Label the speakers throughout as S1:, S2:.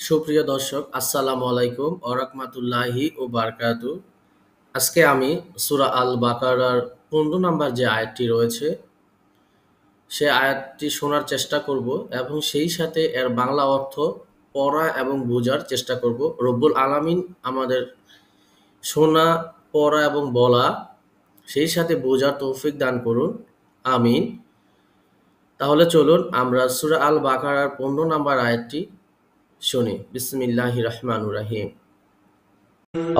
S1: সুপ্রিয় দর্শক, আসসালামু আলাইকুম ওয়া রাহমাতুল্লাহি ওয়া বারাকাতুহু। আজকে আমি সূরা আল বাকারার ১৫ নাম্বার যে আয়াতটি রয়েছে, সে আয়াতটি শোনার চেষ্টা করব এবং সেই সাথে এর বাংলা অর্থ পড়া এবং বোঝার চেষ্টা করব। রব্বুল আলামিন আমাদের শোনা, পড়া এবং বলা, সেই সাথে বোঝার তৌফিক দান করুন। আমিন। তাহলে চলুন আমরা সূরা আল বাকারার ১৫ নাম্বার আয়াতটি শুনি। বিসমিল্লাহির রহমানির রহিম।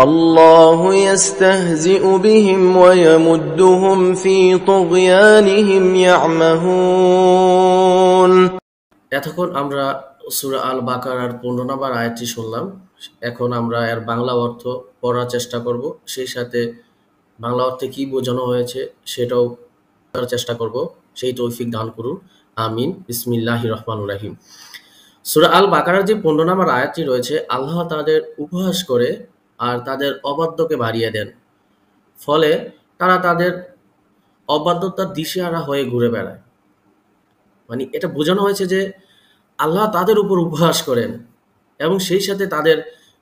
S2: الله يستهزئ بهم ويمدهم في طغيانهم يعمهون।
S1: এতক্ষণ আমরা সূরা আল বাকারার ১৫ নম্বর আয়াতটি শুনলাম। এখন আমরা এর বাংলা অর্থ পড়ার চেষ্টা করব, সেই সাথে বাংলা অর্থে কি বোঝানো হয়েছে সেটাও করার চেষ্টা করব। সেই তৌফিক দান করুন। আমিন। বিসমিল্লাহির রহমানির রহিম। সূরা আল বাকারার যে ১৫ নম্বর আয়াতটি রয়েছে, আল্লাহ তাদের উপহাস করে আর তাদের অবাধ্যকে বাড়িয়ে দেন। ফলে তারা তাদের অবাধ্যতার দিশেহারা হয়ে ঘুরে বেড়ায়। মানে এটা বোঝানো হয়েছে যে আল্লাহ তাদের উপর উপহাস করেন এবং সেই সাথে তাদের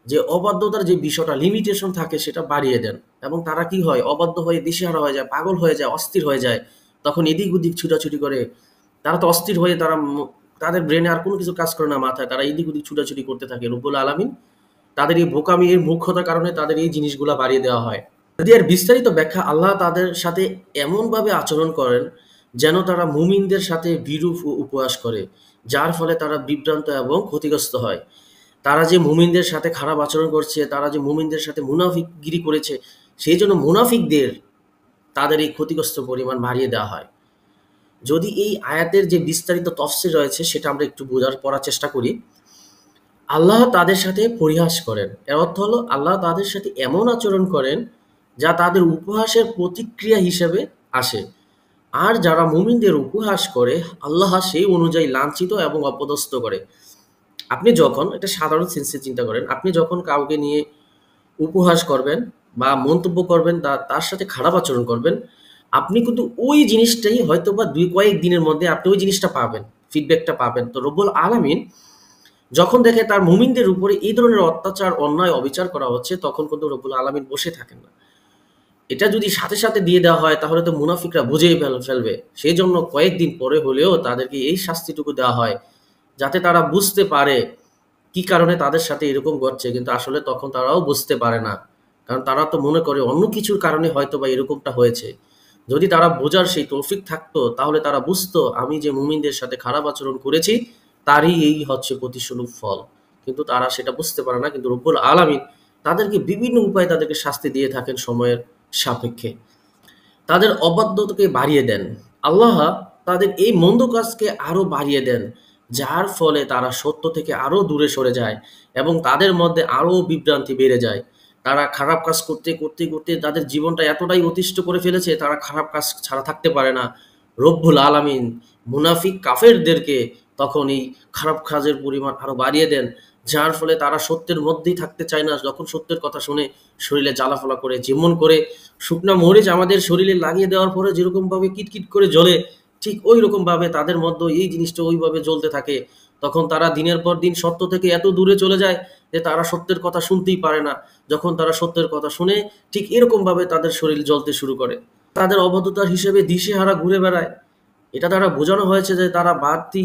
S1: যে অবাধ্যতার যে বিষয়টা লিমিটেশন থাকে সেটা বাড়িয়ে দেন, এবং তারা কি হয়, অবাধ্য হয়ে দিশেহারা হয়ে যায়, পাগল হয়ে যায়, অস্থির হয়ে যায়। তখন এদিক ওদিক ছুটাছুটি করে। তারা তো অস্থির হয়ে তাদের ব্রেনে আর কোনো কিছু কাজ করে না, মাথায় তারা এদিক ওদিক ছুটাছুটি করতে থাকে। রব্বুল আলামিন তাদের এই বোকামি, এর মূর্খতার কারণে তাদের এই জিনিসগুলা বাড়িয়ে দেওয়া হয়। যদি এর বিস্তারিত ব্যাখ্যা, আল্লাহ তাদের সাথে এমনভাবে আচরণ করেন যেন তারা মুমিনদের সাথে বিরূপ উপহাস করে, যার ফলে তারা বিভ্রান্ত এবং ক্ষতিগ্রস্ত হয়। তারা যে মুমিনদের সাথে খারাপ আচরণ করছে, তারা যে মুমিনদের সাথে মুনাফিকগিরি করেছে, সেই জন্য মুনাফিকদের তাদের এই ক্ষতিগ্রস্ত পরিমাণ বাড়িয়ে দেওয়া হয়। যদি এই আয়াতের যে বিস্তারিত তফসির রয়েছে সেটা আমরা একটু পড়ার চেষ্টা করি। আল্লাহ তাদের সাথে পরিহাস করেন, এর অর্থ হলো আল্লাহ তাদের সাথে এমন আচরণ করেন যা তাদের উপহাসের প্রতিক্রিয়া হিসেবে আসে। আর যারা মুমিনদের উপহাস করে, আল্লাহ সেই অনুযায়ী লাঞ্ছিত এবং অপদস্থ করে। আপনি যখন একটা সাধারণ সেন্সে চিন্তা করেন, আপনি যখন কাউকে নিয়ে উপহাস করবেন বা মন্তব্য করবেন, তার সাথে খারাপ আচরণ করবেন, আপনি কিন্তু ওই জিনিসটাই হয়তো বা কয়েক দিনের মধ্যে আপনি ওই জিনিসটা পাবেন, ফিডব্যাকটা পাবেন। তো রব্বুল আলামিন যখন দেখে তার মুমিনদের উপরে এই ধরনের অত্যাচার, অন্যায়, অবিচার করা হচ্ছে, তখন কিন্তু রব্বুল আলামিন বসে থাকেন না। এটা যদি সাথে সাথে দিয়ে দেওয়া হয় তাহলে তো মুনাফিকরা বুঝেই ফেলবে। সেই জন্য কয়েকদিন পরে হলেও তাদেরকে এই শাস্তিটুকু দেওয়া হয়, যাতে তারা বুঝতে পারে কি কারণে তাদের সাথে এরকম ঘটছে। কিন্তু আসলে তখন তারাও বুঝতে পারে না, কারণ তারা তো মনে করে অন্য কিছুর কারণে হয়তো বা এরকমটা হয়েছে। যদি তারা বোঝার সেই তৌফিক থাকতো তাহলে তারা বুঝতো আমি যে মুমিনদের সাথে খারাপ আচরণ করেছি তারই এই হচ্ছে প্রতিস্বরূপ ফল। কিন্তু তারা সেটা বুঝতে পারে না। কিন্তু রব্বুল আলামিন তাদেরকে বিভিন্ন উপায়ে তাদেরকে শাস্তি দিয়ে থাকেন সময়ের সাপেক্ষে। তাদের অবাধ্যতাকে বাড়িয়ে দেন। আল্লাহ তাদের এই মন্দ কাজকে আরো বাড়িয়ে দেন, যার ফলে তারা সত্য থেকে আরো দূরে সরে যায় এবং তাদের মধ্যে আরো বিভ্রান্তি বেড়ে যায়। তারা খারাপ কাজ করতে করতে করতে তাদের জীবনটা এতটাই অতিষ্ঠ করে ফেলেছে, তারা খারাপ কাজ ছাড়া থাকতে পারে না। রব্বুল আলামিন মুনাফিক কাফেরদেরকে তখন এই খারাপ কাজের পরিমাণ আরো বাড়িয়ে দেন, যার ফলে তারা সত্যের মধ্যেই থাকতে চায় না। যখন সত্যের কথা শুনে শরীরে জ্বালাফোলা করে, যেমন করে শুকনা মরিচ আমাদের শরীরে লাগিয়ে দেওয়ার পরে যেরকম ভাবে কিটকিট করে জ্বলে, ঠিক ওই রকম ভাবে তাদের মধ্যে এই জিনিসটা ওইভাবে জ্বলতে থাকে। তখন তারা দিনের পর দিন সত্য থেকে এত দূরে চলে যায় যে তারা সত্যের কথা শুনতেই পারে না। যখন তারা সত্যের কথা শুনে, ঠিক এরকম ভাবে তাদের শরীর জ্বলতে শুরু করে। তাদের অবাধ্যতার হিসেবে দিশেহারা ঘুরে বেড়ায়। এটা দ্বারা বোঝানো হয়েছে যে তারা বাড়তি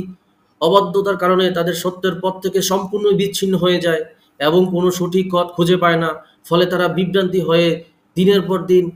S1: অবাধ্যতার কারণে তাদের সত্যের পথ থেকে সম্পূর্ণ বিচ্ছিন্ন হয়ে যায় এবং কোনো সঠিক পথ খুঁজে পায় না। ফলে তারা বিভ্রান্তি হয়ে দিনের পর দিন,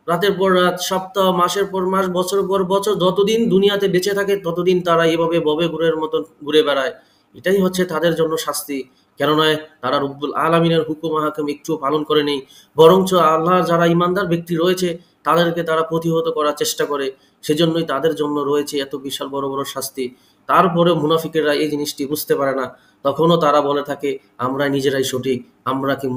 S1: রাতের পর রাত, সপ্তাহ, মাসের পর মাস, বছরের পর বছর, যতদিন দুনিয়াতে বেঁচে থাকে ততদিন তারা এভাবে ববে ঘুরের মতন ঘুরে বেড়ায়। এটাই হচ্ছে তাদের জন্য শাস্তি। কেননা তারা রব্বুল আলামিনের হুকুম হাকাম একটুও পালন করে নেই, বরঞ্চ আল্লাহ যারা ইমানদার ব্যক্তি রয়েছে তাদেরকে তারা প্রতিহত করার চেষ্টা করে। সেজন্যই তাদের জন্য রয়েছে এত বিশাল বড় বড় শাস্তি। তারপরেও মুনাফিকেরা এই জিনিসটি বুঝতে পারে না। তখনও তারা বলে থাকে আমরা নিজেরাই সঠিক, আমরা কি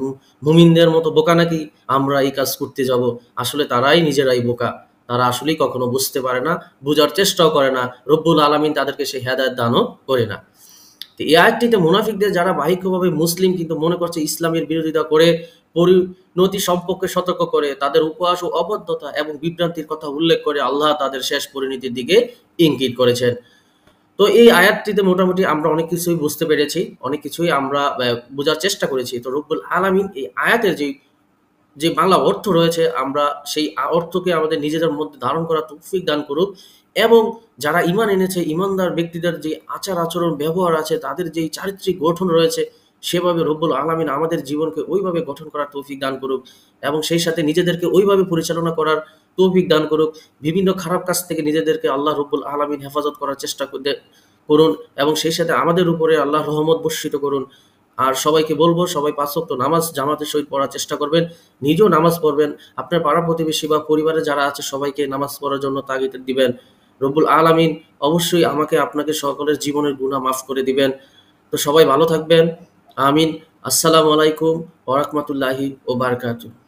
S1: মুমিনদের মতো বোকা নাকি আমরা এই কাজ করতে যাব। আসলে তারাই নিজেরাই বোকা। তারা আসলেই কখনো বুঝতে পারে না, বোঝার চেষ্টাও করে না। রব্বুল আলামিন তাদেরকে সেই হেদায়েত দানও করে না। তো এই আয়াতটিতে মুনাফিকদের যারা বাহ্যিকভাবে মুসলিম কিন্তু মনে করছে ইসলামের বিরোধিতা করে, পরিণতি সম্পর্কে সতর্ক করে, তাদের উপহাস ও অবদ্ধতা এবং বিভ্রান্তির কথা উল্লেখ করে আল্লাহ তাদের শেষ পরিণতির দিকে ইঙ্গিত করেছেন। তো এই আয়াতটিতে মোটামুটি আমরা অনেক কিছুই বুঝতে পেরেছি, অনেক কিছুই আমরা বোঝার চেষ্টা করেছি। তো রব্বুল আলামিন এই আয়াতের যে বাংলা অর্থ রয়েছে, আমরা সেই অর্থকে আমাদের নিজেদের মধ্যে ধারণ করার তৌফিক দান করুক, এবং যারা ঈমান এনেছে, ঈমানদার ব্যক্তিদের যে আচার-আচরণ, ব্যবহার আছে, তাদের যেই চারিত্রিক গঠন রয়েছে, সেভাবে রব্বুল আলামিন আমাদের জীবনকে ওইভাবে গঠন করার তৌফিক দান করুক, এবং সেই সাথে নিজেদেরকে ওইভাবে পরিচালনা করার তৌফিক দান করুক। বিভিন্ন খারাপ কাজ থেকে নিজেদেরকে আল্লাহ রব্বুল আলামিন হেফাজত করার চেষ্টা করুন, এবং সেই সাথে আমাদের উপরে আল্লাহর রহমত বর্ষিত করুন। আর সবাইকে বলবো, সবাই ৫ ওয়াক্ত নামাজ জামাতের সহিত পড়ার চেষ্টা করবেন। নিজেও নামাজ পড়বেন। আপনার পাড়া-প্রতিবেশী বা পরিবারে যারা আছে সবাইকে নামাজ পড়ার জন্য তাগিদ দিবেন। রব্বুল আলামিন অবশ্যই আমাকে আপনাকে সকলের জীবনের গুনাহ মাফ করে দিবেন। তো সবাই ভালো থাকবেন। আমিন। আসসালামু আলাইকুম ওয়া রাহমাতুল্লাহি ওয়া বারাকাতুহু।